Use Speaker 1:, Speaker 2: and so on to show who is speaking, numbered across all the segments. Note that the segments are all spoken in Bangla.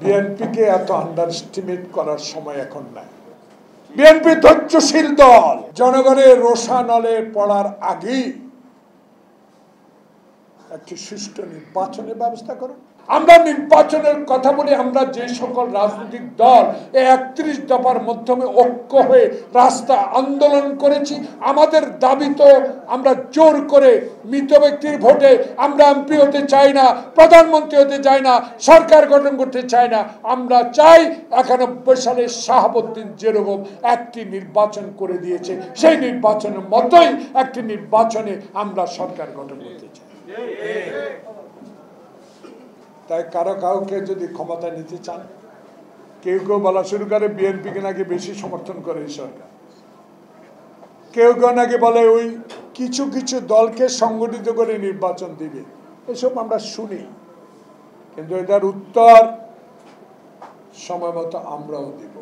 Speaker 1: বিএনপিকে এত আন্ডারএস্টিমেট করার সময় এখন নাই। বিএনপি ধৈর্যশীল দল, জনগণের রোষানলে পড়ার আগেই একটি সুষ্ঠু নির্বাচনের ব্যবস্থা করুন। আমরা নির্বাচনের কথা বলি, আমরা যে সকল রাজনৈতিক দল ৩১ দফার মাধ্যমে ঐক্য হয়ে রাস্তা আন্দোলন করেছি, আমাদের দাবি তো আমরা জোর করে মৃত ব্যক্তির ভোটে আমরা এমপি হতে চাই না, প্রধানমন্ত্রী হতে চাই না, সরকার গঠন করতে চাই না। আমরা চাই ৯১ সালে শাহাবুদ্দিন যেরকম একটি নির্বাচন করে দিয়েছে, সেই নির্বাচনের মতোই একটি নির্বাচনে আমরা সরকার গঠন করতে চাই। তাই কাউকে যদি ক্ষমতা নিতে চান, কেউ বলা শুরু করে বিএনপিকে নাকি বেশি সমর্থন করে এই সরকার, কেউ নাকি বলে ওই কিছু কিছু দলকে সংগঠিত করে নির্বাচন দিবে, এসব আমরা শুনি। কিন্তু এটার উত্তর সময় মতো আমরাও দিব।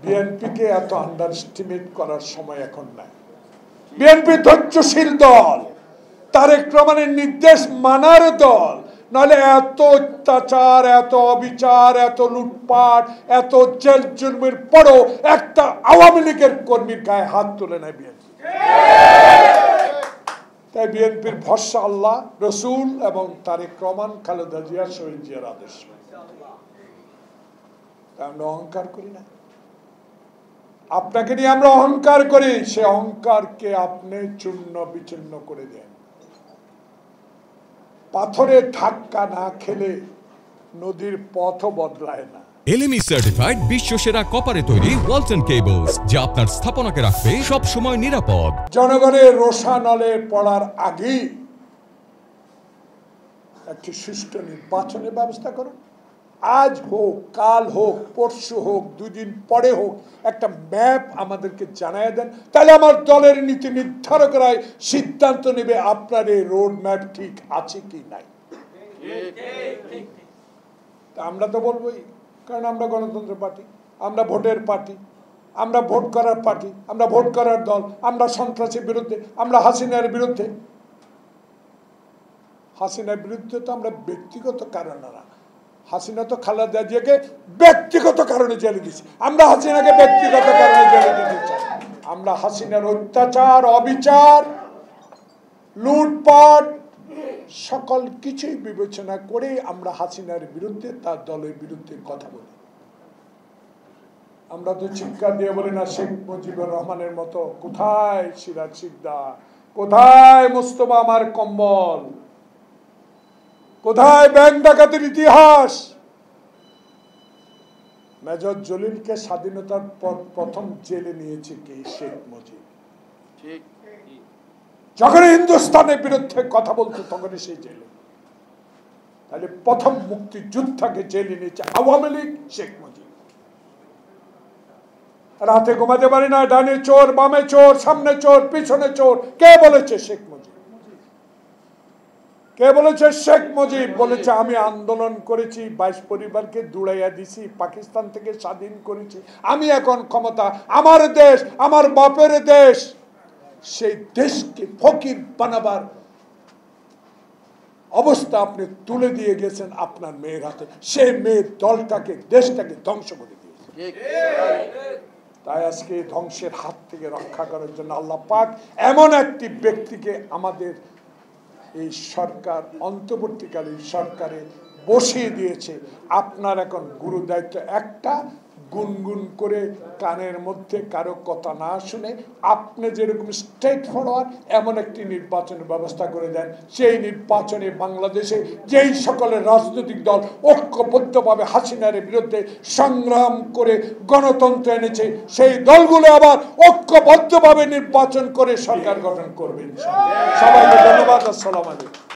Speaker 1: বিএনপিকে এত আন্ডারএস্টিমেট করার সময় এখন নাই। বিএনপি ধৈর্যশীল দল, তারেক রহমানের নির্দেশ মানার দল। নাহলে এত অত্যাচার, এত অবিচার, এত লুটপাট, এত জেল জুলমের পরও একটা আওয়ামী লীগের কর্মীর গায়ে হাত তুলে নেয় বিএনপি। তাই বিএনপির ভরসা আল্লাহ, রসুল এবং তারেক রহমান, খালেদা জিয়া, শহীদ জিয়ার আদর্শ। আমরা অহংকার করি না, আপনাকে নিয়ে আমরা অহংকার করি। সে অহংকারকে আপনি চূর্ণ বিচূর্ণ করে দেন। পাথরের ধাক্কা না খেলে নদীর পথও বদলায় না।
Speaker 2: এলএমই সার্টিফাইড বিশ্বসেরা কপারে তৈরি ওয়ালটন কেবলস, যা আপনার স্থাপনাকে রাখবে সব সময় নিরাপদ।
Speaker 1: জনগণের রোষানলে পড়ার আগেই একটি সুষ্ঠু নির্বাচনের ব্যবস্থা করুন। আজ হোক, কাল হোক, পরশু হোক, 2 দিন পরে হোক, একটা ম্যাপ আমাদেরকে জানায় দেন, তাহলে আমার দলের নীতি নির্ধারকরাই সিদ্ধান্ত নেবে আপনার এই রোড ম্যাপ ঠিক আছে কি নাই। আমরা তো বলবোই, কারণ আমরা গণতন্ত্রের পার্টি, আমরা ভোটের পার্টি, আমরা ভোট করার পার্টি, আমরা ভোট করার দল। আমরা সন্ত্রাসের বিরুদ্ধে, আমরা হাসিনার বিরুদ্ধে। হাসিনার বিরুদ্ধে তো আমরা ব্যক্তিগত কারণে না, হাসিনা তো খালেদা জিয়াকে ব্যক্তিগত কারণে জেলে দিয়েছি, আমরা হাসিনাকে ব্যক্তিগত কারণে জেলে দিতে চাই। আমরা হাসিনার অত্যাচার, অবিচার, লুটপাট সকল কিছুই বিবেচনা করে আমরা হাসিনার বিরুদ্ধে, তার দলের বিরুদ্ধে কথা বলি। আমরা তো চিৎকার দিয়ে বলি না শেখ মুজিবুর রহমানের মতো, কোথায় সিরাজ শিকদার, কোথায় মোস্তফা আমার কম্বল, কোথায় ব্যাংক ডাকাতির ইতিহাস। মেজর জলিলকে স্বাধীনতার পর প্রথম জেলে নিয়েছে কি শেখ মুজিব। যখন হিন্দুস্তানের বিরুদ্ধে কথা বলতো তখনই সেই জেলে। তাহলে প্রথম মুক্তিযোদ্ধাকে জেলে নিয়েছে আওয়ামী লীগ, শেখ মুজিব। রাতে ঘুমাতে পারি না, ডানে চোর, বামে চোর, সামনে চোর, পিছনে চোর। কে বলেছে? শেখ মুজিব। কে বলেছে? শেখ মুজিব বলেছে আমি আন্দোলন করেছি, 22 পরিবারকে দুড়াইয়া দিছি, পাকিস্তান থেকে স্বাধীন করেছি, আমি এখন ক্ষমতা, আমার দেশ, আমার বাপের দেশ। সেই দেশকে ফকির বানাবার অবস্থা আপনি তুলে দিয়ে গেছেন আপনার মেয়ের হাতে। সেই মেয়ের দলটাকে, দেশটাকে ধ্বংস করে দিয়েছে। তাই আজকে ধ্বংসের হাত থেকে রক্ষা করার জন্য আল্লাহ পাক এমন একটি ব্যক্তিকে আমাদের এই সরকার, অন্তর্বর্তীকালীন সরকারে বসিয়ে দিয়েছে। আপনার এখন গুরু দায়িত্ব একটা, গুনগুন করে কানের মধ্যে কারো কথা না শুনে আপনি যেরকম স্ট্রেট ফরওয়ার্ড এমন একটি নির্বাচনের ব্যবস্থা করে দেন। সেই নির্বাচনে বাংলাদেশে যেই সকলের রাজনৈতিক দল ঐক্যবদ্ধভাবে হাসিনার বিরুদ্ধে সংগ্রাম করে গণতন্ত্র এনেছে, সেই দলগুলো আবার ঐক্যবদ্ধভাবে নির্বাচন করে সরকার গঠন করবে। সবাইকে ধন্যবাদ। আসসালামু আলাইকুম।